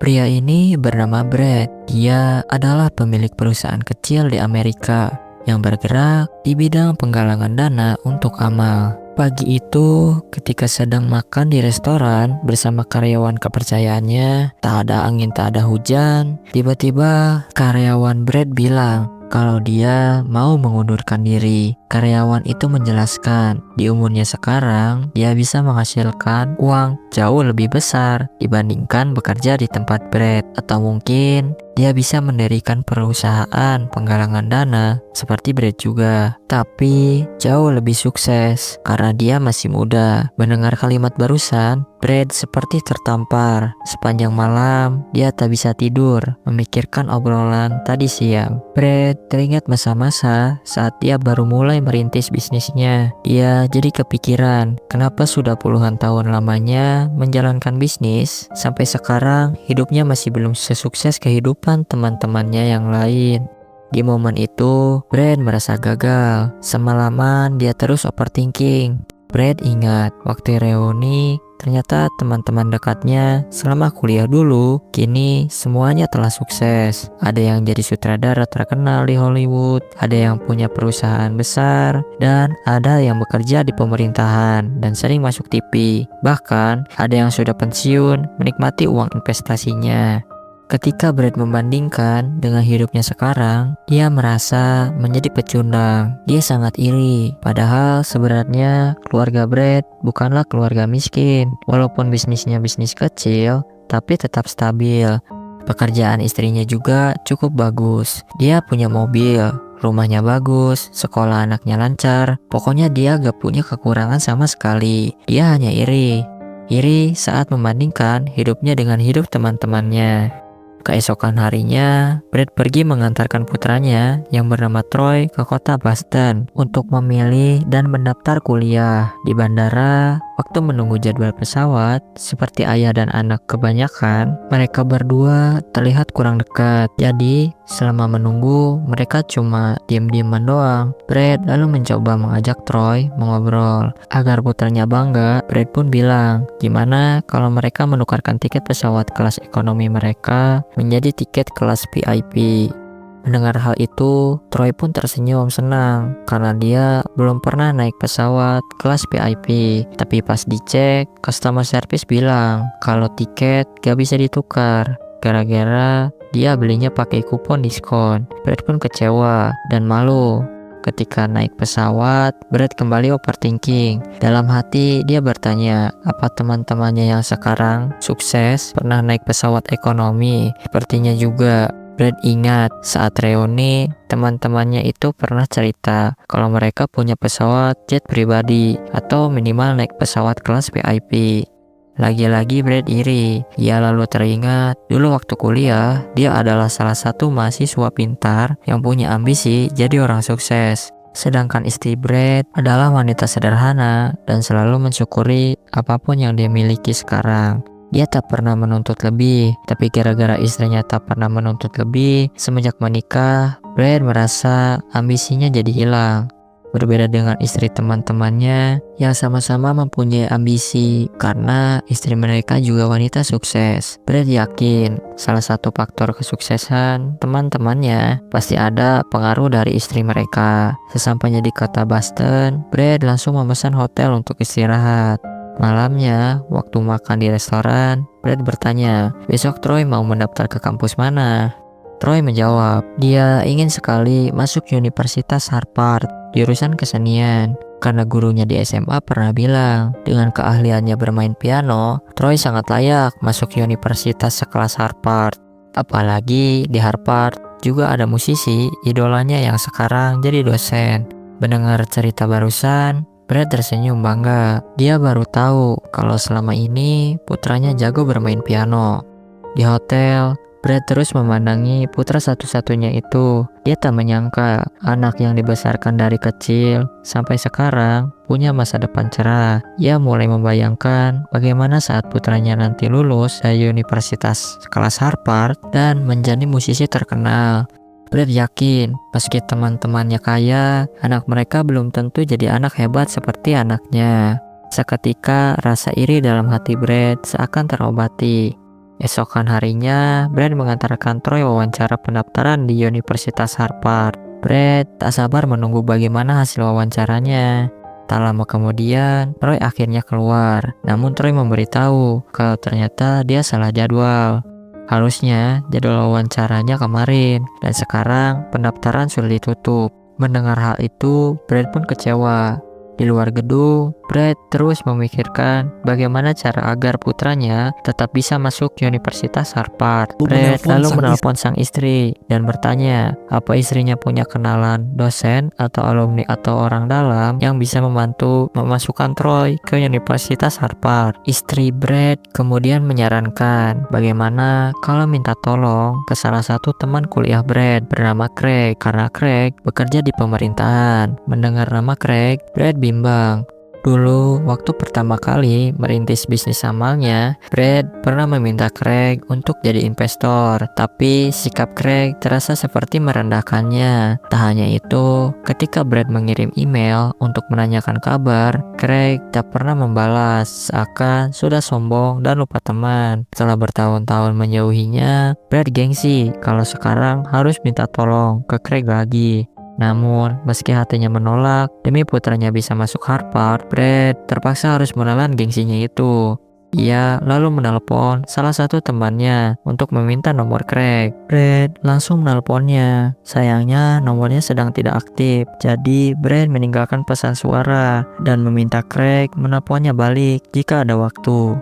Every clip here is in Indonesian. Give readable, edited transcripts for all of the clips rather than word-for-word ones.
Pria ini bernama Brad. Dia adalah pemilik perusahaan kecil di Amerika yang bergerak di bidang penggalangan dana untuk amal. Pagi itu, ketika sedang makan di restoran bersama karyawan kepercayaannya, tak ada angin, tak ada hujan, tiba-tiba karyawan Brad bilang kalau dia mau mengundurkan diri. Karyawan itu menjelaskan, di umurnya sekarang, dia bisa menghasilkan uang jauh lebih besar dibandingkan bekerja di tempat Brad. Atau mungkin, dia bisa mendirikan perusahaan penggalangan dana seperti Brad juga. Tapi, jauh lebih sukses karena dia masih muda. Mendengar kalimat barusan, Brad seperti tertampar. Sepanjang malam, dia tak bisa tidur, memikirkan obrolan tadi siang. Brad teringat masa-masa saat dia baru mulai merintis bisnisnya. Dia jadi kepikiran, kenapa sudah puluhan tahun lamanya menjalankan bisnis, sampai sekarang hidupnya masih belum sesukses kehidupan teman-temannya yang lain. Di momen itu, Brad merasa gagal. Semalaman dia terus overthinking. Brad ingat, waktu reuni, ternyata teman-teman dekatnya selama kuliah dulu, kini semuanya telah sukses. Ada yang jadi sutradara terkenal di Hollywood, ada yang punya perusahaan besar, dan ada yang bekerja di pemerintahan dan sering masuk TV. Bahkan, ada yang sudah pensiun menikmati uang investasinya. Ketika Brad membandingkan dengan hidupnya sekarang, dia merasa menjadi pecundang. Dia sangat iri, padahal sebenarnya keluarga Brad bukanlah keluarga miskin. Walaupun bisnisnya bisnis kecil, tapi tetap stabil. Pekerjaan istrinya juga cukup bagus. Dia punya mobil, rumahnya bagus, sekolah anaknya lancar. Pokoknya dia gak punya kekurangan sama sekali. Dia hanya iri. Iri saat membandingkan hidupnya dengan hidup teman-temannya. Keesokan harinya, Brad pergi mengantarkan putranya yang bernama Troy ke kota Boston untuk memilih dan mendaftar kuliah. Di bandara, waktu menunggu jadwal pesawat, seperti ayah dan anak kebanyakan, mereka berdua terlihat kurang dekat. Jadi, selama menunggu, mereka cuma diam-diaman doang. Brad lalu mencoba mengajak Troy mengobrol. Agar putranya bangga, Brad pun bilang, gimana kalau mereka menukarkan tiket pesawat kelas ekonomi mereka menjadi tiket kelas VIP. Mendengar hal itu, Troy pun tersenyum senang karena dia belum pernah naik pesawat kelas VIP. Tapi pas dicek, customer service bilang kalau tiket gak bisa ditukar gara-gara dia belinya pakai kupon diskon. Brad pun kecewa dan malu. Ketika naik pesawat, Brad kembali overthinking. Dalam hati dia bertanya, apa teman-temannya yang sekarang sukses pernah naik pesawat ekonomi? Sepertinya juga. Brad ingat saat reuni, teman-temannya itu pernah cerita kalau mereka punya pesawat jet pribadi atau minimal naik pesawat kelas VIP. Lagi-lagi Brad iri. Ia lalu teringat, dulu waktu kuliah, dia adalah salah satu mahasiswa pintar yang punya ambisi jadi orang sukses. Sedangkan istri Brad adalah wanita sederhana dan selalu mensyukuri apapun yang dia miliki sekarang. Dia tak pernah menuntut lebih, tapi gara-gara istrinya tak pernah menuntut lebih, semenjak menikah, Brad merasa ambisinya jadi hilang. Berbeda dengan istri teman-temannya yang sama-sama mempunyai ambisi karena istri mereka juga wanita sukses. Brad yakin salah satu faktor kesuksesan teman-temannya pasti ada pengaruh dari istri mereka. Sesampainya di kota Boston, Brad langsung memesan hotel untuk istirahat. Malamnya, waktu makan di restoran, Brad bertanya, besok Troy mau mendaftar ke kampus mana? Troy menjawab, dia ingin sekali masuk Universitas Harvard, jurusan kesenian. Karena gurunya di SMA pernah bilang, dengan keahliannya bermain piano, Troy sangat layak masuk universitas sekelas Harvard. Apalagi di Harvard juga ada musisi, idolanya yang sekarang jadi dosen. Mendengar cerita barusan, Brad tersenyum bangga. Dia baru tahu kalau selama ini putranya jago bermain piano. Di hotel, Brad terus memandangi putra satu-satunya itu. Dia tak menyangka anak yang dibesarkan dari kecil sampai sekarang punya masa depan cerah. Ia mulai membayangkan bagaimana saat putranya nanti lulus dari universitas kelas Harvard dan menjadi musisi terkenal. Brad yakin, meski teman-temannya kaya, anak mereka belum tentu jadi anak hebat seperti anaknya. Seketika, rasa iri dalam hati Brad seakan terobati. Esokan harinya, Brad mengantarkan Troy wawancara pendaftaran di Universitas Harvard. Brad tak sabar menunggu bagaimana hasil wawancaranya. Tak lama kemudian, Troy akhirnya keluar. Namun Troy memberitahu kalau ternyata dia salah jadwal. Harusnya jadwal wawancaranya kemarin, dan sekarang pendaftaran sudah ditutup. Mendengar hal itu, Brad pun kecewa. Di luar gedung, Brad terus memikirkan bagaimana cara agar putranya tetap bisa masuk Universitas Harvard. Brad lalu menelpon sang istri dan bertanya, apa istrinya punya kenalan dosen atau alumni atau orang dalam yang bisa membantu memasukkan Troy ke Universitas Harvard. Istri Brad kemudian menyarankan bagaimana kalau minta tolong ke salah satu teman kuliah Brad bernama Craig, karena Craig bekerja di pemerintahan. Mendengar nama Craig, Brad bimbang. Dulu, waktu pertama kali merintis bisnis amalnya, Brad pernah meminta Craig untuk jadi investor, tapi sikap Craig terasa seperti merendahkannya. Tak hanya itu, ketika Brad mengirim email untuk menanyakan kabar, Craig tak pernah membalas, seakan sudah sombong dan lupa teman. Setelah bertahun-tahun menjauhinya, Brad gengsi kalau sekarang harus minta tolong ke Craig lagi. Namun, meski hatinya menolak, demi putranya bisa masuk Harvard, Brad terpaksa harus menelan gengsinya itu. Ia lalu menelpon salah satu temannya untuk meminta nomor Craig. Brad langsung menelponnya. Sayangnya nomornya sedang tidak aktif, jadi Brad meninggalkan pesan suara dan meminta Craig menelponnya balik jika ada waktu.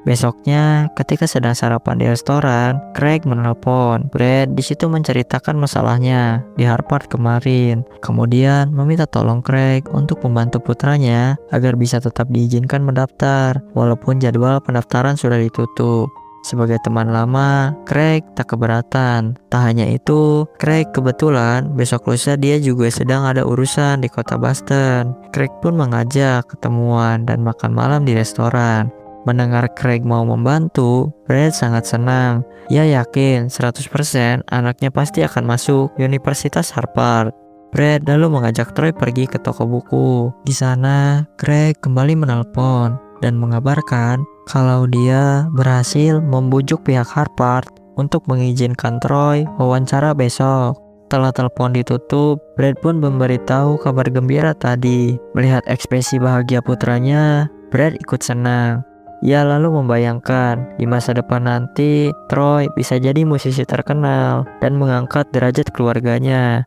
Besoknya, ketika sedang sarapan di restoran, Craig menelpon. Brad di situ menceritakan masalahnya di Harvard kemarin. Kemudian meminta tolong Craig untuk membantu putranya agar bisa tetap diizinkan mendaftar, walaupun jadwal pendaftaran sudah ditutup. Sebagai teman lama, Craig tak keberatan. Tak hanya itu, Craig kebetulan besok lusa dia juga sedang ada urusan di kota Boston. Craig pun mengajak ketemuan dan makan malam di restoran. Mendengar Craig mau membantu, Brad sangat senang. Ia yakin 100% anaknya pasti akan masuk Universitas Harvard. Brad lalu mengajak Troy pergi ke toko buku. Di sana, Craig kembali menelpon dan mengabarkan kalau dia berhasil membujuk pihak Harvard untuk mengizinkan Troy wawancara besok. Setelah telepon ditutup, Brad pun memberitahu kabar gembira tadi. Melihat ekspresi bahagia putranya, Brad ikut senang. Ia lalu membayangkan di masa depan nanti Troy bisa jadi musisi terkenal dan mengangkat derajat keluarganya.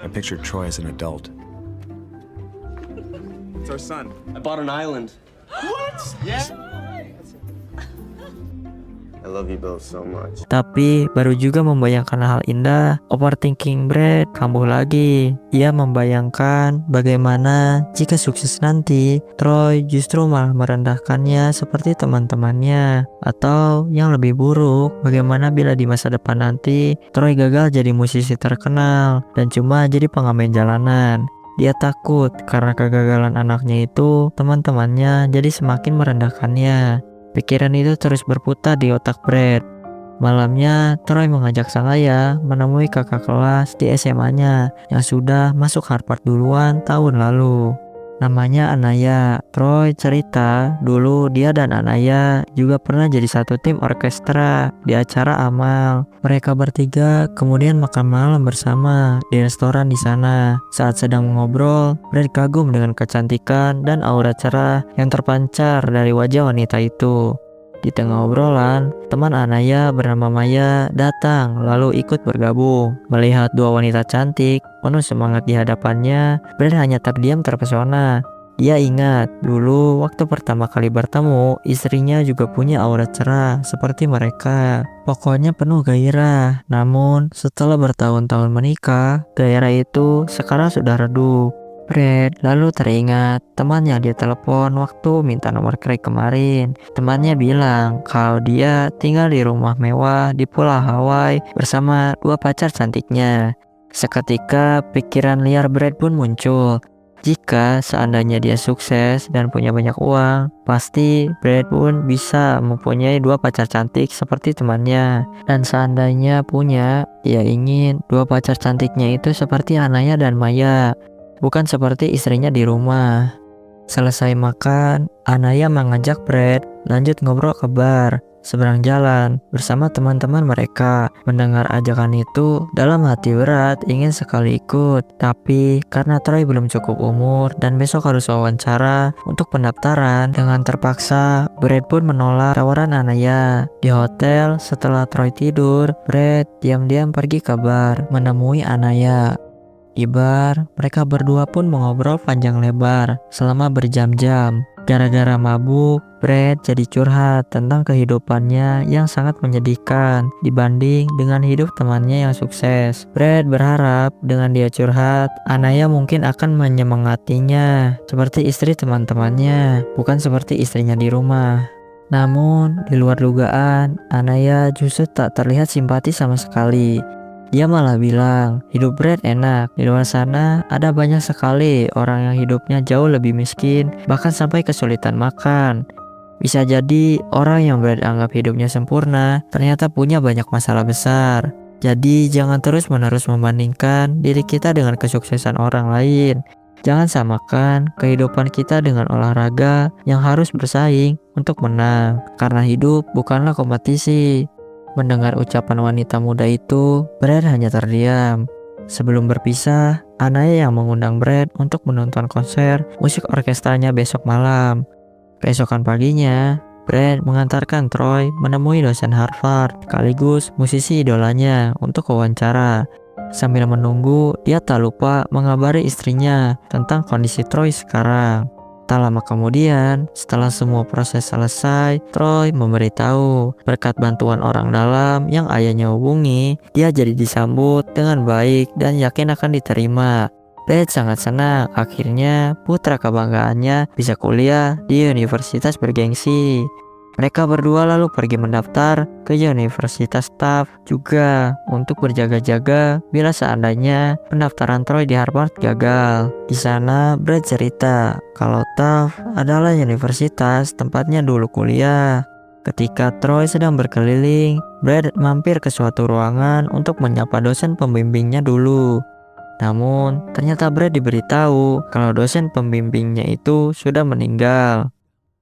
I pictured Troy as an adult. It's our son. I bought an island. What? Yeah. I love you both so much. Tapi baru juga membayangkan hal indah, overthinking Brad kambuh lagi. Ia membayangkan bagaimana jika sukses nanti, Troy justru malah merendahkannya seperti teman-temannya. Atau yang lebih buruk, bagaimana bila di masa depan nanti, Troy gagal jadi musisi terkenal dan cuma jadi pengamen jalanan. Dia takut karena kegagalan anaknya itu, teman-temannya jadi semakin merendahkannya. Pikiran itu terus berputar di otak Brad. Malamnya, Troy mengajak sang ayah menemui kakak kelas di SMA-nya yang sudah masuk Harvard duluan tahun lalu. Namanya Anaya. Troy cerita dulu dia dan Anaya juga pernah jadi satu tim orkestra di acara amal. Mereka bertiga kemudian makan malam bersama di restoran di sana. Saat sedang mengobrol, Brad kagum dengan kecantikan dan aura cerah yang terpancar dari wajah wanita itu. Di tengah obrolan, teman Anaya bernama Maya datang lalu ikut bergabung. Melihat dua wanita cantik, penuh semangat di hadapannya, Brad hanya terdiam terpesona. Dia ingat dulu waktu pertama kali bertemu, istrinya juga punya aura cerah seperti mereka. Pokoknya penuh gairah. Namun setelah bertahun-tahun menikah, gairah itu sekarang sudah redup. Brad lalu teringat temannya dia telepon waktu minta nomor Craig kemarin. Temannya bilang kalau dia tinggal di rumah mewah di Pulau Hawaii bersama dua pacar cantiknya. Seketika pikiran liar Brad pun muncul. Jika seandainya dia sukses dan punya banyak uang, pasti Brad pun bisa mempunyai dua pacar cantik seperti temannya. Dan seandainya punya, dia ingin dua pacar cantiknya itu seperti Anaya dan Maya, bukan seperti istrinya di rumah. Selesai makan, Anaya mengajak Brad lanjut ngobrol ke bar seberang jalan bersama teman-teman mereka. Mendengar ajakan itu, dalam hati berat ingin sekali ikut. Tapi karena Troy belum cukup umur dan besok harus wawancara untuk pendaftaran, dengan terpaksa Brad pun menolak tawaran Anaya. Di hotel, setelah Troy tidur, Brad diam-diam pergi ke bar menemui Anaya. Di bar, mereka berdua pun mengobrol panjang lebar selama berjam-jam. Gara-gara mabuk, Brad jadi curhat tentang kehidupannya yang sangat menyedihkan dibanding dengan hidup temannya yang sukses. Brad berharap dengan dia curhat, Anaya mungkin akan menyemangatinya seperti istri teman-temannya, bukan seperti istrinya di rumah. Namun, di luar dugaan, Anaya justru tak terlihat simpati sama sekali. Dia malah bilang, hidup Brad enak. Di luar sana ada banyak sekali orang yang hidupnya jauh lebih miskin, bahkan sampai kesulitan makan. Bisa jadi orang yang Brad anggap hidupnya sempurna, ternyata punya banyak masalah besar. Jadi jangan terus-menerus membandingkan diri kita dengan kesuksesan orang lain. Jangan samakan kehidupan kita dengan olahraga yang harus bersaing untuk menang. Karena hidup bukanlah kompetisi. Mendengar ucapan wanita muda itu, Brad hanya terdiam. Sebelum berpisah, Anaya yang mengundang Brad untuk menonton konser musik orkestranya besok malam. Keesokan paginya, Brad mengantarkan Troy menemui dosen Harvard sekaligus musisi idolanya untuk wawancara. Sambil menunggu, dia tak lupa mengabari istrinya tentang kondisi Troy sekarang. Tak lama kemudian, setelah semua proses selesai, Troy memberitahu berkat bantuan orang dalam yang ayahnya hubungi, dia jadi disambut dengan baik dan yakin akan diterima. Brad sangat senang akhirnya putra kebanggaannya bisa kuliah di universitas bergengsi. Mereka berdua lalu pergi mendaftar ke Universitas Taft juga untuk berjaga-jaga bila seandainya pendaftaran Troy di Harvard gagal. Di sana Brad cerita kalau Taft adalah universitas tempatnya dulu kuliah. Ketika Troy sedang berkeliling, Brad mampir ke suatu ruangan untuk menyapa dosen pembimbingnya dulu. Namun, ternyata Brad diberitahu kalau dosen pembimbingnya itu sudah meninggal.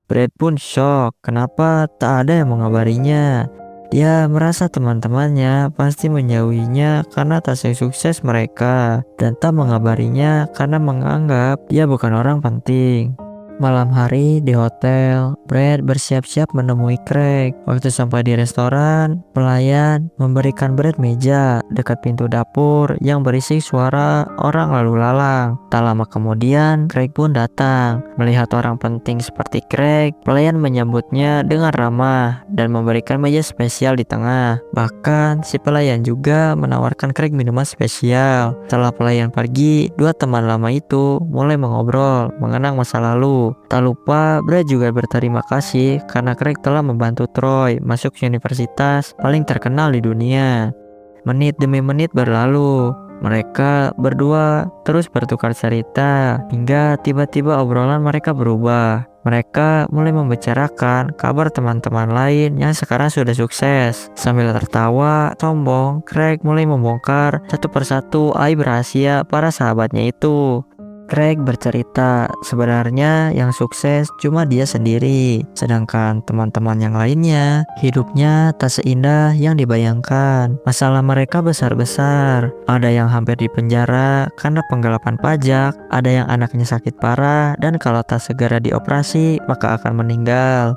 Brad pun shock, kenapa tak ada yang mengabarinya. Dia merasa teman-temannya pasti menjauhinya karena tak sukses mereka, dan tak mengabarinya karena menganggap dia bukan orang penting. Malam hari di hotel, Brad bersiap-siap menemui Craig. Waktu sampai di restoran, pelayan memberikan Brad meja dekat pintu dapur yang berisi suara orang lalu lalang. Tak lama kemudian, Craig pun datang. Melihat orang penting seperti Craig, pelayan menyambutnya dengan ramah dan memberikan meja spesial di tengah. Bahkan, si pelayan juga menawarkan Craig minuman spesial. Setelah pelayan pergi, dua teman lama itu mulai mengobrol mengenang masa lalu. Tak lupa, Brad juga berterima kasih karena Craig telah membantu Troy masuk universitas paling terkenal di dunia. Menit demi menit berlalu. Mereka berdua terus bertukar cerita hingga tiba-tiba obrolan mereka berubah. Mereka mulai membicarakan kabar teman-teman lain yang sekarang sudah sukses. Sambil tertawa, sombong, Craig mulai membongkar satu persatu aib rahasia para sahabatnya itu. Craig bercerita, sebenarnya yang sukses cuma dia sendiri, sedangkan teman-teman yang lainnya hidupnya tak seindah yang dibayangkan. Masalah mereka besar-besar, ada yang hampir dipenjara karena penggelapan pajak, ada yang anaknya sakit parah dan kalau tak segera dioperasi maka akan meninggal.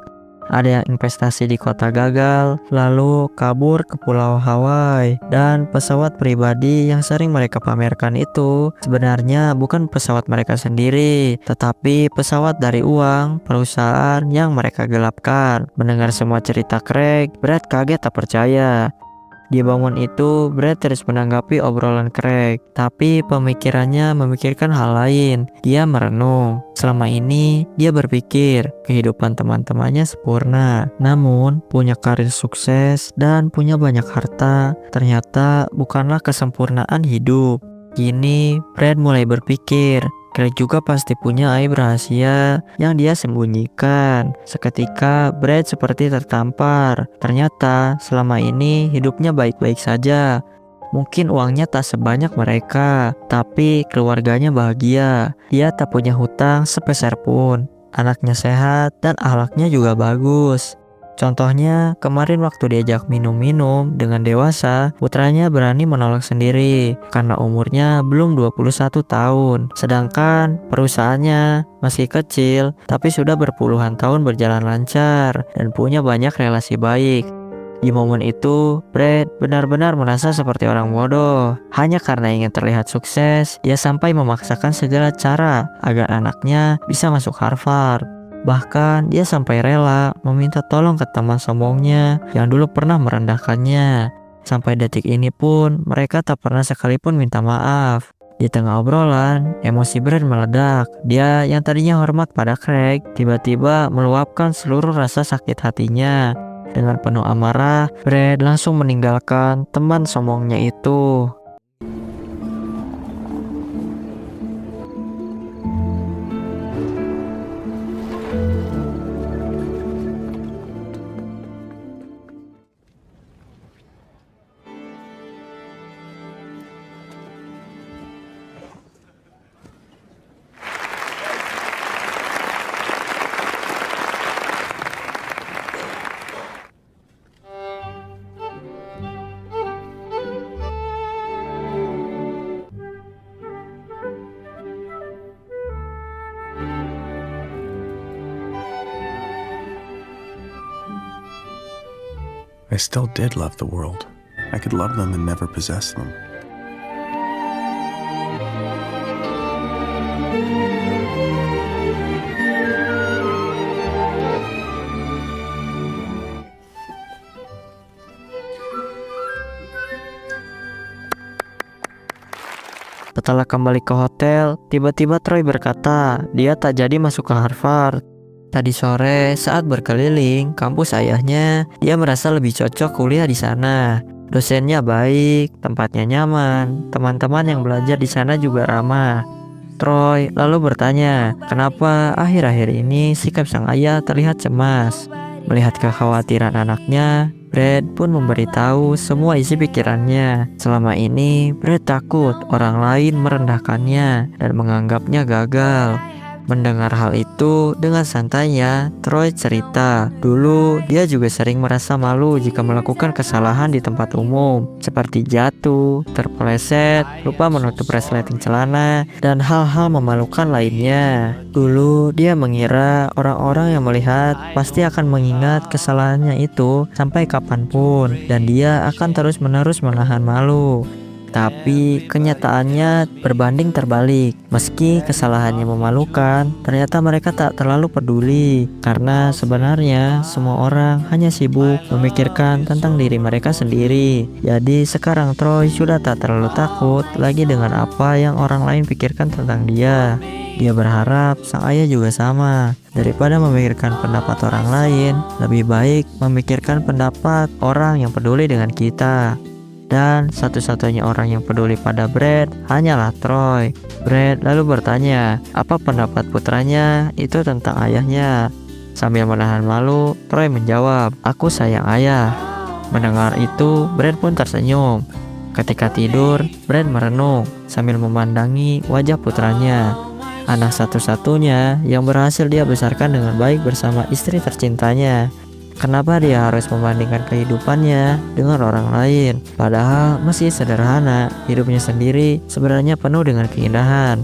Ada yang investasi di kota gagal, lalu kabur ke Pulau Hawaii. Dan pesawat pribadi yang sering mereka pamerkan itu sebenarnya bukan pesawat mereka sendiri, tetapi pesawat dari uang perusahaan yang mereka gelapkan. Mendengar semua cerita Craig, Brad kaget tak percaya. Di bangun itu, Brad terus menanggapi obrolan Craig, tapi pemikirannya memikirkan hal lain. Dia merenung. Selama ini, dia berpikir kehidupan teman-temannya sempurna. Namun, punya karir sukses dan punya banyak harta ternyata bukanlah kesempurnaan hidup. Kini, Brad mulai berpikir, Craig juga pasti punya aib rahasia yang dia sembunyikan. Seketika Brad seperti tertampar. Ternyata selama ini hidupnya baik-baik saja. Mungkin uangnya tak sebanyak mereka, tapi keluarganya bahagia. Dia tak punya hutang sepeser pun. Anaknya sehat dan akhlaknya juga bagus. Contohnya, kemarin waktu diajak minum-minum dengan dewasa, putranya berani menolak sendiri karena umurnya belum 21 tahun. Sedangkan perusahaannya masih kecil, tapi sudah berpuluhan tahun berjalan lancar dan punya banyak relasi baik. Di momen itu, Brad benar-benar merasa seperti orang bodoh. Hanya karena ingin terlihat sukses, ia sampai memaksakan segala cara agar anaknya bisa masuk Harvard. Bahkan dia sampai rela meminta tolong ke teman sombongnya yang dulu pernah merendahkannya. Sampai detik ini pun mereka tak pernah sekalipun minta maaf. Di tengah obrolan, emosi Brad meledak. Dia yang tadinya hormat pada Craig, tiba-tiba meluapkan seluruh rasa sakit hatinya. Dengan penuh amarah, Brad langsung meninggalkan teman sombongnya itu. I still did love the world. I could love them and never possess them. Setelah kembali ke hotel, tiba-tiba Troy berkata dia tak jadi masuk ke Harvard. Tadi sore saat berkeliling kampus ayahnya, dia merasa lebih cocok kuliah di sana. Dosennya baik, tempatnya nyaman, teman-teman yang belajar di sana juga ramah. Troy lalu bertanya, kenapa akhir-akhir ini sikap sang ayah terlihat cemas. Melihat kekhawatiran anaknya, Brad pun memberitahu semua isi pikirannya. Selama ini, Brad takut orang lain merendahkannya dan menganggapnya gagal. Mendengar hal itu, dengan santainya, Troy cerita, dulu dia juga sering merasa malu jika melakukan kesalahan di tempat umum, seperti jatuh, terpeleset, lupa menutup resleting celana, dan hal-hal memalukan lainnya. Dulu dia mengira orang-orang yang melihat pasti akan mengingat kesalahannya itu sampai kapanpun, dan dia akan terus-menerus menahan malu. Tapi kenyataannya berbanding terbalik. Meski kesalahannya memalukan, ternyata mereka tak terlalu peduli. Karena sebenarnya semua orang hanya sibuk memikirkan tentang diri mereka sendiri. Jadi sekarang Troy sudah tak terlalu takut lagi dengan apa yang orang lain pikirkan tentang dia. Dia berharap sang ayah juga sama. Daripada memikirkan pendapat orang lain, lebih baik memikirkan pendapat orang yang peduli dengan kita. Dan satu-satunya orang yang peduli pada Brad hanyalah Troy. Brad lalu bertanya, apa pendapat putranya itu tentang ayahnya. Sambil menahan malu, Troy menjawab, aku sayang ayah. Mendengar itu, Brad pun tersenyum. Ketika tidur, Brad merenung sambil memandangi wajah putranya. Anak satu-satunya yang berhasil dia besarkan dengan baik bersama istri tercintanya. Kenapa dia harus membandingkan kehidupannya dengan orang lain? Padahal meski sederhana, hidupnya sendiri sebenarnya penuh dengan keindahan.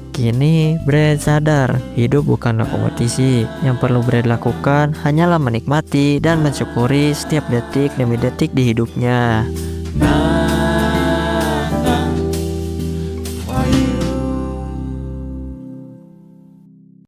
Kini Brad sadar, hidup bukanlah kompetisi. Yang perlu Brad lakukan hanyalah menikmati dan mensyukuri setiap detik demi detik di hidupnya.